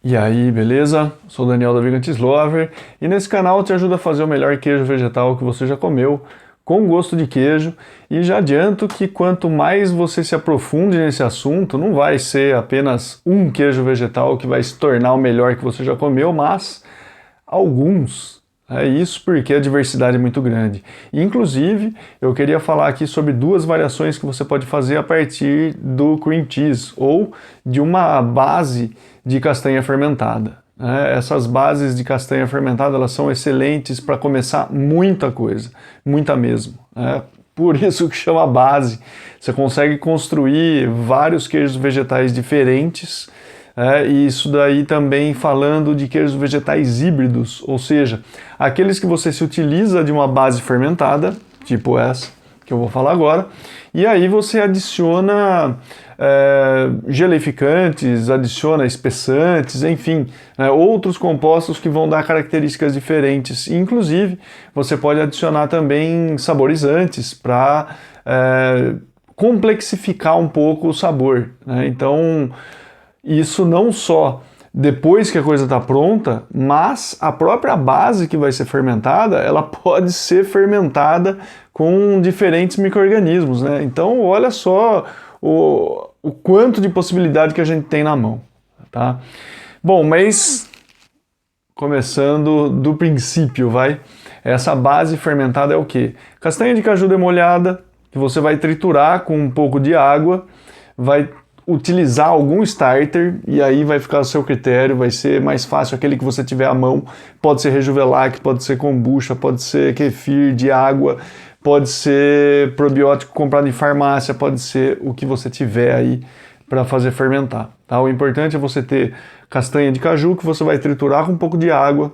E aí, beleza? Sou o Daniel da Vegan Lover e nesse canal eu te ajudo a fazer o melhor queijo vegetal que você já comeu, com gosto de queijo, e já adianto que quanto mais você se aprofunde nesse assunto, não vai ser apenas um queijo vegetal que vai se tornar o melhor que você já comeu, mas alguns. É isso porque a diversidade é muito grande. Inclusive, eu queria falar aqui sobre duas variações que você pode fazer a partir do cream cheese ou de uma base de castanha fermentada. Essas bases de castanha fermentada elas são excelentes para começar muita coisa, muita mesmo. Por isso que chama base. Você consegue construir vários queijos vegetais diferentes. E isso daí também falando de queijos vegetais híbridos, ou seja, aqueles que você se utiliza de uma base fermentada, tipo essa que eu vou falar agora, e aí você adiciona geleficantes, adiciona espessantes, enfim, outros compostos que vão dar características diferentes. Inclusive, você pode adicionar também saborizantes para complexificar um pouco o sabor. Então, isso não só depois que a coisa está pronta, mas a própria base que vai ser fermentada, ela pode ser fermentada com diferentes micro-organismos, né? Então, olha só o quanto de possibilidade que a gente tem na mão, tá? Bom, mas começando do princípio, vai. Essa base fermentada é o quê? Castanha de caju demolhada, que você vai triturar com um pouco de água, vai utilizar algum starter e aí vai ficar ao seu critério, vai ser mais fácil aquele que você tiver à mão. Pode ser Rejuvelac, pode ser kombucha, pode ser kefir de água, pode ser probiótico comprado em farmácia, pode ser o que você tiver aí para fazer fermentar. Tá? O importante é você ter castanha de caju que você vai triturar com um pouco de água.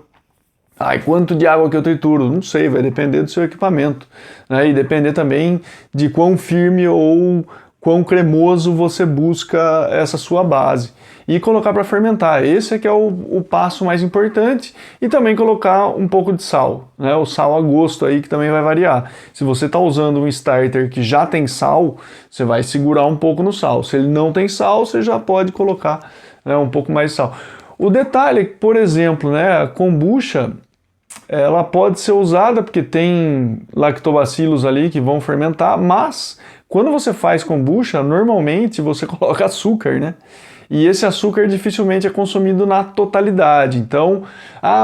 E quanto de água que eu trituro? Não sei, vai depender do seu equipamento, né? E depender também de quão firme ou quão cremoso você busca essa sua base. E colocar para fermentar. Esse é que é o passo mais importante. E também colocar um pouco de sal, né? O sal a gosto aí que também vai variar. Se você está usando um starter que já tem sal, você vai segurar um pouco no sal. Se ele não tem sal, você já pode colocar, né, um pouco mais de sal. O detalhe é que, por exemplo, né, a kombucha, ela pode ser usada porque tem lactobacilos ali que vão fermentar, mas quando você faz kombucha, normalmente você coloca açúcar, né? E esse açúcar dificilmente é consumido na totalidade. Então,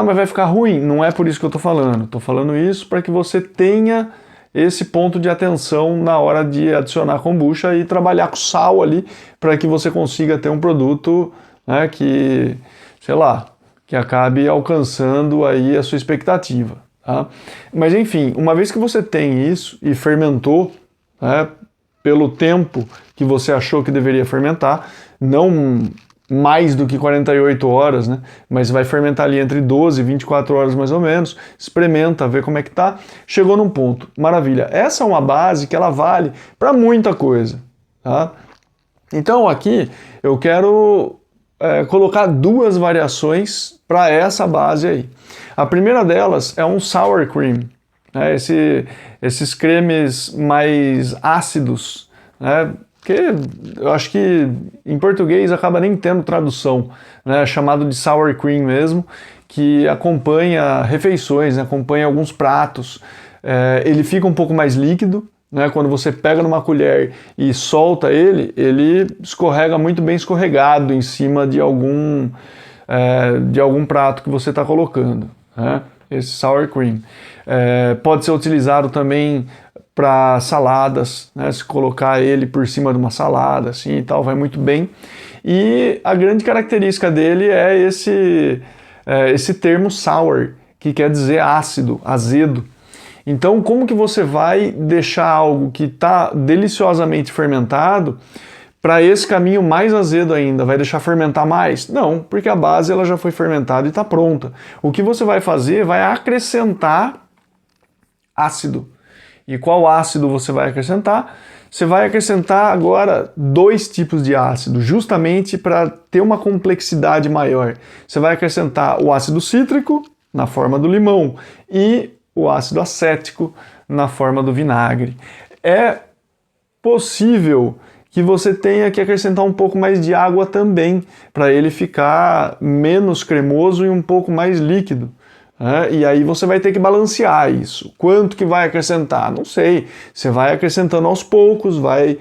mas vai ficar ruim. Não é por isso que eu tô falando. Tô falando isso para que você tenha esse ponto de atenção na hora de adicionar kombucha e trabalhar com sal ali para que você consiga ter um produto, né, que, sei lá, que acabe alcançando aí a sua expectativa. Tá? Mas enfim, uma vez que você tem isso e fermentou, né, pelo tempo que você achou que deveria fermentar, não mais do que 48 horas, né? Mas vai fermentar ali entre 12 e 24 horas mais ou menos, experimenta, vê como é que tá, chegou num ponto, maravilha. Essa é uma base que ela vale para muita coisa, tá? Então aqui eu quero colocar duas variações para essa base aí. A primeira delas é um sour cream, né? Esses cremes mais ácidos, né? Que eu acho que em português acaba nem tendo tradução, né? Chamado de sour cream mesmo, que acompanha refeições, né? Acompanha alguns pratos. Ele fica um pouco mais líquido, né? Quando você pega numa colher e solta ele escorrega muito bem escorregado em cima de algum prato que você está colocando, né? Esse sour cream. Pode ser utilizado também para saladas, né? Se colocar ele por cima de uma salada, assim e tal, vai muito bem. E a grande característica dele é esse termo sour, que quer dizer ácido, azedo. Então, como que você vai deixar algo que está deliciosamente fermentado para esse caminho mais azedo ainda? Vai deixar fermentar mais? Não, porque a base ela já foi fermentada e está pronta. O que você vai fazer vai acrescentar ácido. E qual ácido você vai acrescentar? Você vai acrescentar agora 2 tipos de ácido, justamente para ter uma complexidade maior. Você vai acrescentar o ácido cítrico, na forma do limão, e o ácido acético, na forma do vinagre. É possível que você tenha que acrescentar um pouco mais de água também, para ele ficar menos cremoso e um pouco mais líquido. E aí você vai ter que balancear isso. Quanto que vai acrescentar? Não sei. Você vai acrescentando aos poucos, vai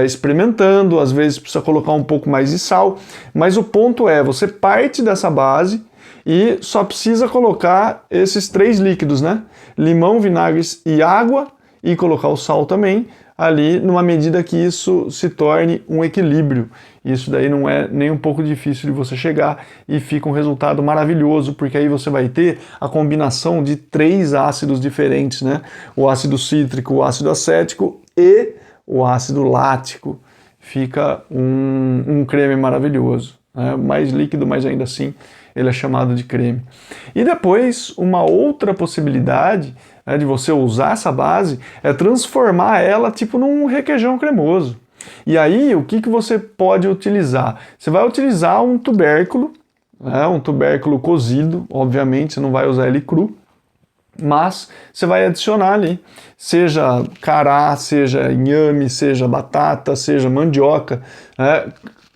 experimentando, às vezes precisa colocar um pouco mais de sal, mas o ponto é, você parte dessa base e só precisa colocar esses 3 líquidos, né? Limão, vinagre e água, e colocar o sal também, ali numa medida que isso se torne um equilíbrio. Isso daí não é nem um pouco difícil de você chegar e fica um resultado maravilhoso, porque aí você vai ter a combinação de 3 ácidos diferentes, né? O ácido cítrico, o ácido acético e o ácido lático. Fica um creme maravilhoso, né? Mais líquido, mas ainda assim ele é chamado de creme. E depois, uma outra possibilidade, né, de você usar essa base é transformar ela tipo num requeijão cremoso. E aí, o que você pode utilizar? Você vai utilizar um tubérculo, né, um tubérculo cozido, obviamente, você não vai usar ele cru, mas você vai adicionar ali, seja cará, seja inhame, seja batata, seja mandioca. Né?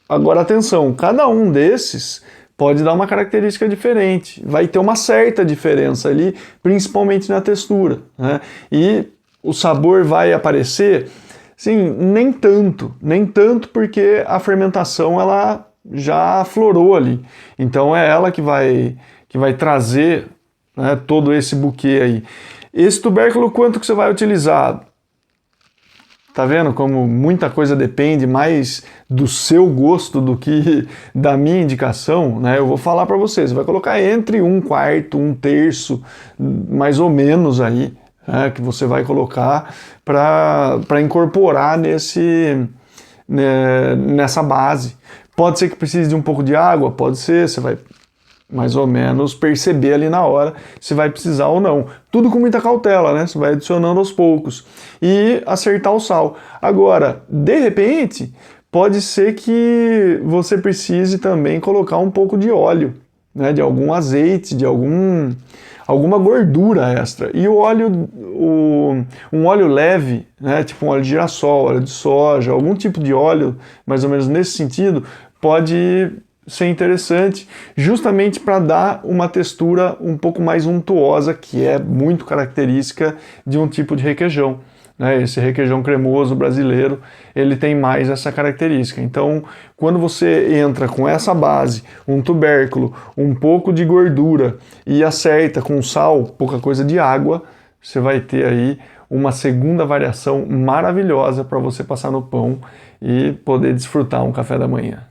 Agora, atenção, cada um desses pode dar uma característica diferente, vai ter uma certa diferença ali, principalmente na textura, né? E o sabor vai aparecer, sim, nem tanto porque a fermentação ela já aflorou ali, então é ela que vai trazer, né, todo esse buquê aí. Esse tubérculo, quanto que você vai utilizar? Tá vendo como muita coisa depende mais do seu gosto do que da minha indicação, né? Eu vou falar para vocês, você vai colocar entre 1/4, 1/3, mais ou menos aí, né, que você vai colocar para incorporar nessa base. Pode ser que precise de um pouco de água, pode ser, você vai mais ou menos perceber ali na hora se vai precisar ou não. Tudo com muita cautela, né? Você vai adicionando aos poucos e acertar o sal. Agora, de repente, pode ser que você precise também colocar um pouco de óleo, né? De algum azeite, de alguma gordura extra. E o óleo, um óleo leve, né? Tipo um óleo de girassol, óleo de soja, algum tipo de óleo, mais ou menos nesse sentido, pode ser interessante, justamente para dar uma textura um pouco mais untuosa, que é muito característica de um tipo de requeijão, né? Esse requeijão cremoso brasileiro, ele tem mais essa característica. Então, quando você entra com essa base, um tubérculo, um pouco de gordura e acerta com sal, pouca coisa de água, você vai ter aí uma segunda variação maravilhosa para você passar no pão e poder desfrutar um café da manhã.